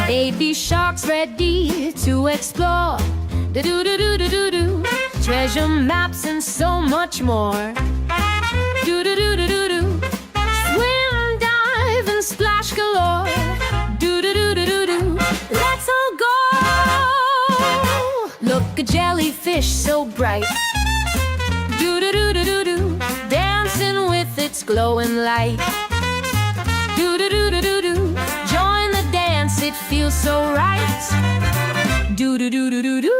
Baby sharks ready to explore. Do-do-do-do-do-do. Treasure maps and so much more. Do-do-do-do-do-do. Swim, dive, and splash galore. Do-do-do-do-do-do. Let's all go. Look, a jellyfish so bright. Do-do-do-do-do-do. Dancing with its glowing light. Do-do-do-do-do-do. Join the dance, it feels so right. Do-do-do-do-do-do.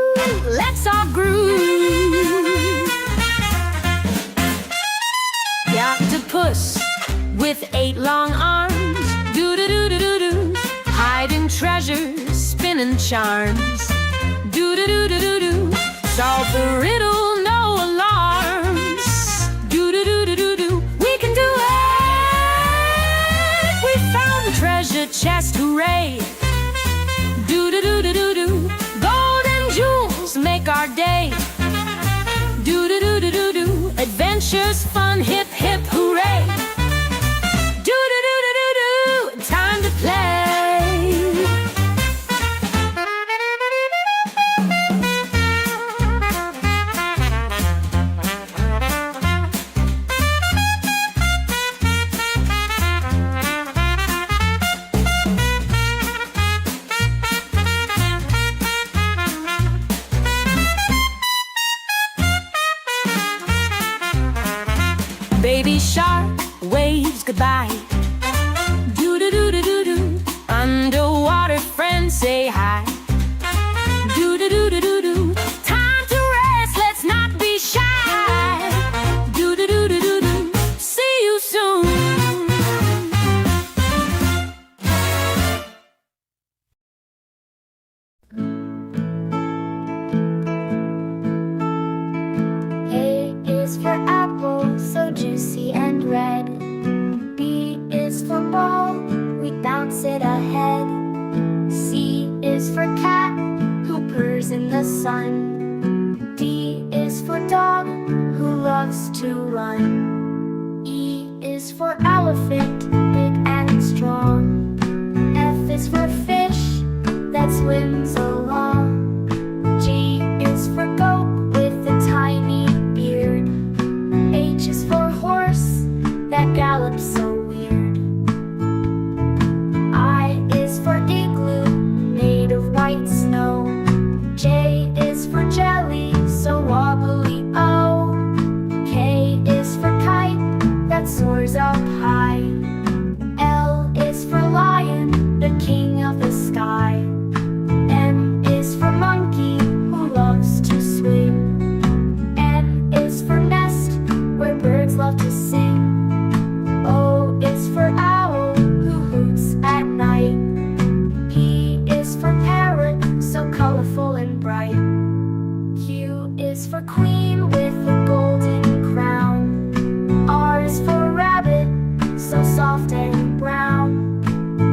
Let's all groove. The octopus with 8 long arms. Do-do-do-do-do-do. Hiding treasures, spinning charms. Do-do-do-do-do-do. Solve the riddle, no alarms. Do-do-do-do-do-do. We can do it. We found the treasure chest, hooray. Do-do-do-do-do-do. Gold and jewels make our day. Do-do-do-do-do-do. Adventures, fun, hip, hip, hooray. Do-do-do-do-do-do. Time to play. Baby shark waves goodbye. Do-do-do-do-do-do. Underwater friends say hi. Do-do-do-do-do-do. Time to rest, let's not be shy. Do-do-do-do-do-do. See you soon. A is for apple, so juicy and red. B is for ball, we bounce it ahead. C is for cat, who purrs in the sun. D is for dog, who loves to run. E is for elephant, big and strong. F is for fish, that swims along. G is for goat, with a tiny beard. H is for horse, that gallops so weird. I is for igloo, made of white snow. J is for jelly, so wobbly, oh. K is for kite, that soars up high. L is for lion, the king of the sky. M is for monkey, who loves to swim. N is for nest, where birds love to sing. O is for owl, who hoots at night. P is for parrot, so colorful and bright. Q is for queen, with a golden crown. R is for rabbit, so soft and brown.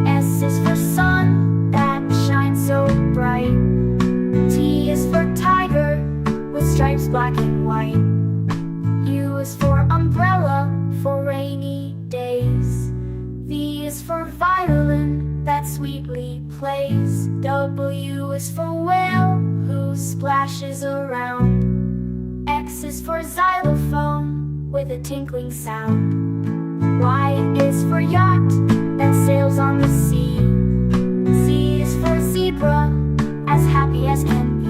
S is for sun, that shines so bright. T is for tiger, with stripes black and white. U is for umbrella, for rainy days. V is for violin, that sweetly plays. W is for whale, who splashes around. X is for xylophone, with a tinkling sound. Y is for yacht, that sails on the sea. Z is for zebra, as happy as can be.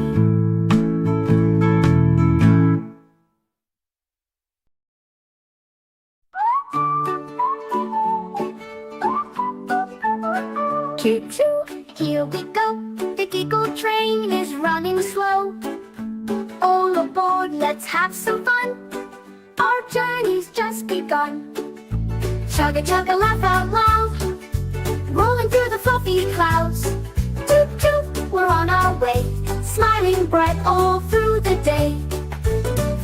Choo-choo, here we go. The giggle train is running slow. All aboard, let's have some fun. Our journey's just begun. Chugga-chugga, laugh out loud, rolling through the fluffy clouds. Toot-toot, we're on our way, smiling bright all through the day.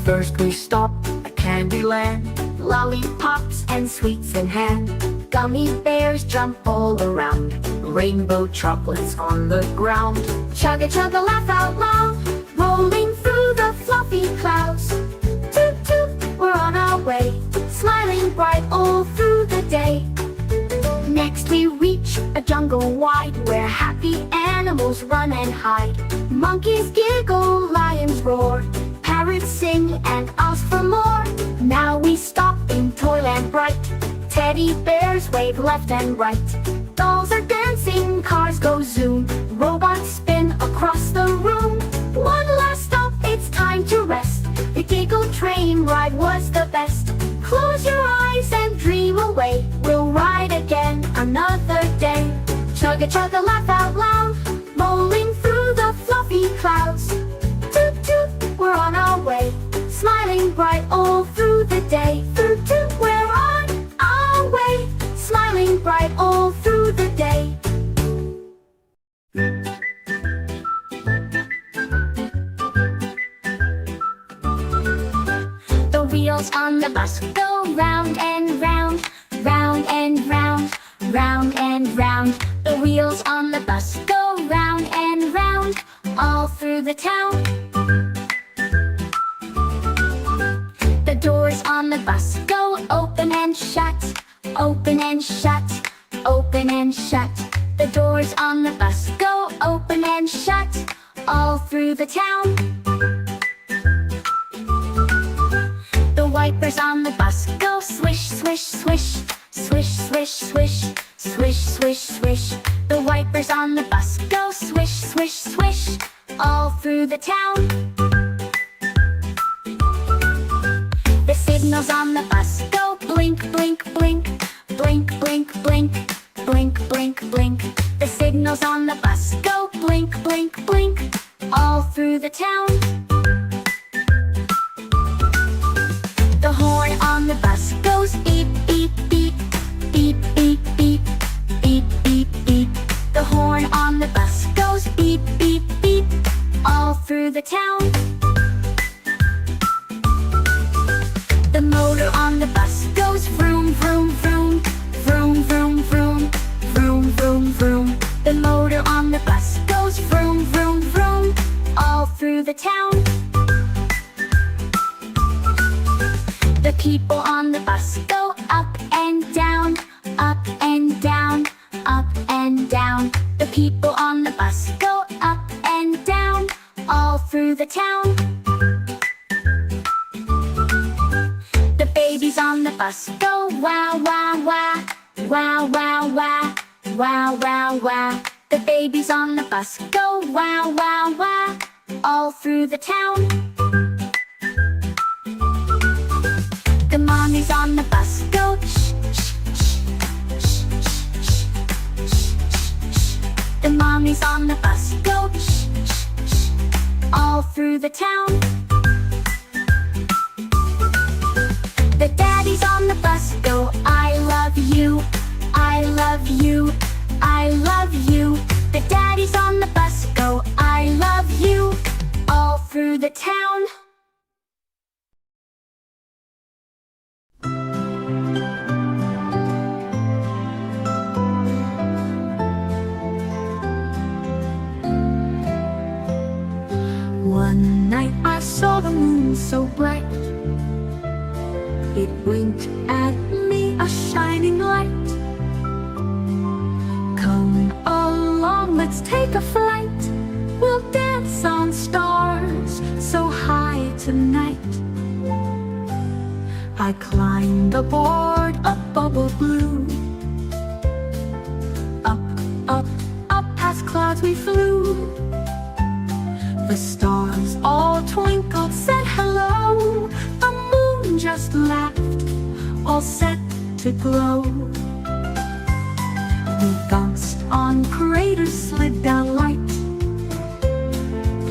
First we stop at Candyland, lollipops and sweets in hand. Gummy bears jump all around, rainbow chocolates on the ground. Chugga-chugga, laugh out loud, rolling through the fluffy clouds. Toot-toot, we're on our way, smiling bright all through the day. Next we reach a jungle wide where happy animals run and hide. Monkeys giggle, lions roar, parrots sing and ask for more. Now we stop in Toyland bright, teddy bears wave left and right. Dolls are dancing, cars go zoom, robots spin across the room. One last stop, it's time to rest. The giggle train ride was the best. Close your eyes and dream away, we'll ride again another day. Chugga chugga, laugh out loud, rolling through the fluffy clouds. Toot toot, we're on our way, smiling bright all through the day. Toot toot, we're on our way, smiling bright all through the day. The wheels on the bus go round and round, round and round, round and round. The wheels on the bus go round and round, all through the town. The doors on the bus go open and shut, open and shut, open and shut. The doors on the bus go open and shut, all through the town. The wipers on the bus go swish, swish, swish, swish, swish, swish, swish, swish, swish. The wipers on the bus go swish, swish, swish, all through the town. The signals on the bus go blink, blink, blink, blink, blink, blink, blink, blink, blink. The signals on the bus go blink, blink, blink, all through the town. The horn on the bus goes beep, beep, beep, beep, beep, beep, beep, beep, beep. The horn on the bus goes beep, beep, beep, all through the town. The motor on the bus goes vroom, vroom, vroom, vroom, vroom, vroom, vroom, vroom, vroom. The motor on the bus goes vroom, vroom, vroom, all through the town. The people on the bus go up and down, up and down, up and down. The people on the bus go up and down, all through the town. The babies on the bus go wow, wow, wow, wow, wow, wow, wow, wow, wow. The babies on the bus go wow, wow, wow, all through the town. The mommies on the bus go shh, shh, shh, shh, shh, shh, shh. The mommies on the bus go shh, shh, shh, all through the town. The daddies on the bus go I love you, I love you, I love you. The daddies on the bus go I love you, all through the town. One night I saw the moon so bright, it winked at me a shining light. Come along, let's take a flight, we'll dance on stars so high tonight. I climbed aboard a bubble blue, up, up, up past clouds we flew. The stars all twinkled, said hello. The moon just laughed, all set to glow. We bounced on craters, slid down light,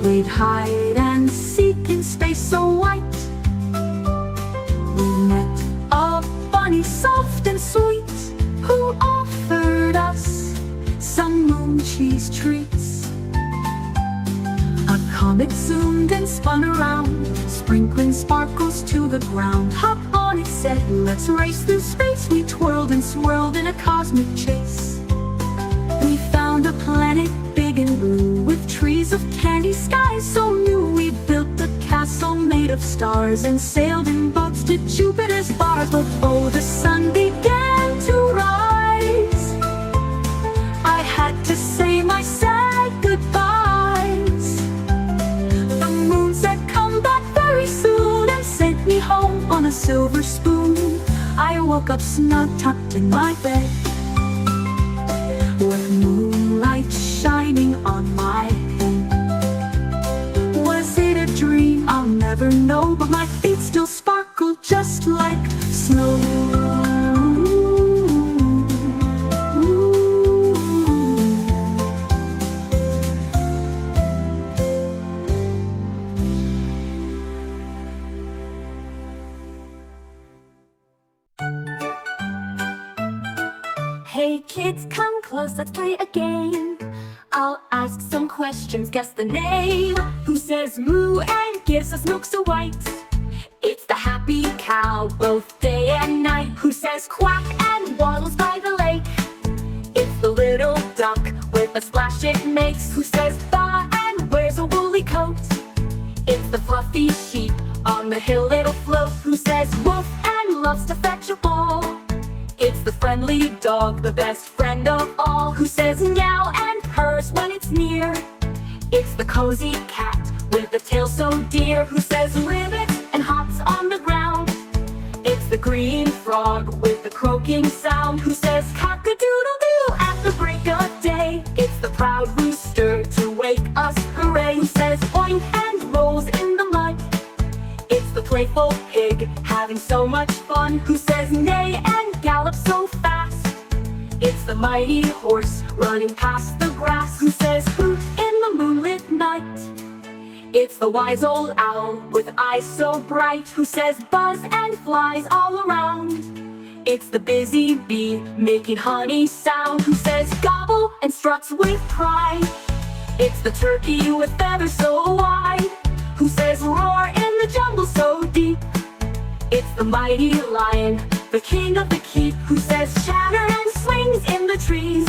played hide and seek in space so white. We met a bunny soft and sweet, who offered us some moon cheese treats. A comet zoomed and spun around, sprinkling sparkles to the ground. Hop on, it said, let's race through space. We twirled and swirled in a cosmic chase. We found a planet big and blue, with trees of candy skies so new. We built a castle made of stars and sailed in boats to Jupiter's bars. Before the sun began to rise, woke up snug tucked in my bed, with moonlight shining on my head. Was it a dream? I'll never know, but my feet still sparkle just like snow. Hey kids, come close, let's play a game. I'll ask some questions, guess the name. Who says moo and gives us milk so white? It's the happy cow, both day and night. Who says quack and waddles by the lake? It's the little duck, with a splash it makes. Who says ba and wears a woolly coat? It's the fluffy sheep, on the hill it'll float. Who says woof and loves to fetch a ball? It's the friendly dog, the best friend of all. Who says meow and purrs when it's near? It's the cozy cat, with a tail so dear. Who says ribbit and hops on the ground? It's the green frog, with the croaking sound. Who says cock-a-doodle-doo at the break of day? It's the proud rooster, to wake us hooray. Who says oink and rolls in the mud? It's the playful pig, having so much fun. Who says neigh and gallops so fast? It's the mighty horse, running past the grass. Who says hoot in the moonlit night? It's the wise old owl, with eyes so bright. Who says buzz and flies all around? It's the busy bee, making honey sound. Who says gobble and struts with pride? It's the turkey with feathers so wide. Who says roar in the jungle so deep? It's the mighty lion, the king of the keep. Who says shatter and swings in the trees?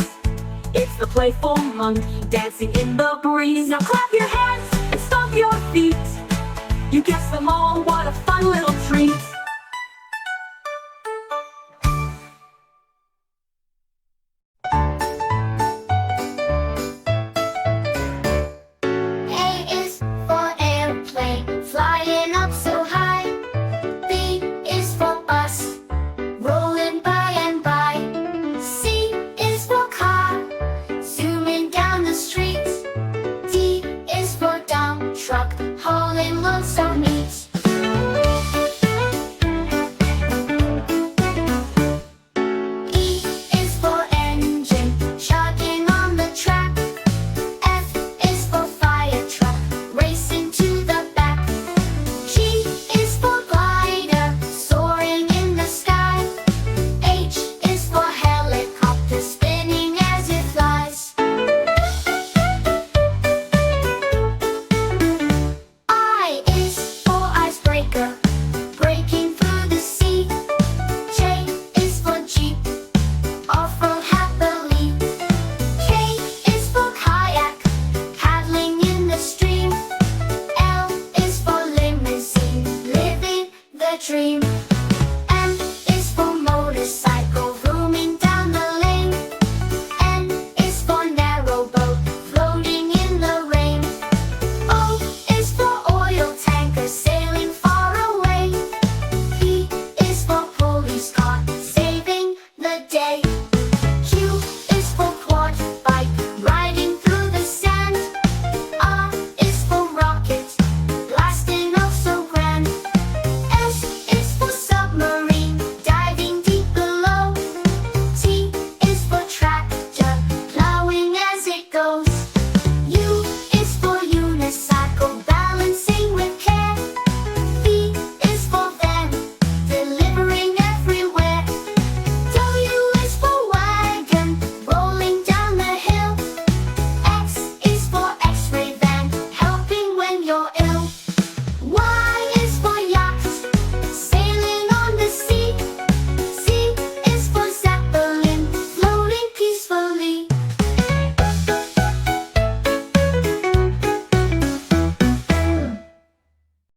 It's the playful monkey, dancing in the breeze. Now clap your hands and stomp your feet. You guessed them all, what a fun little treat. Dream. M is for motorcycle, roaming down the lane. N is for narrow boat, floating in the rain. O is for oil tanker, sailing far away. P is for police car, saving the day.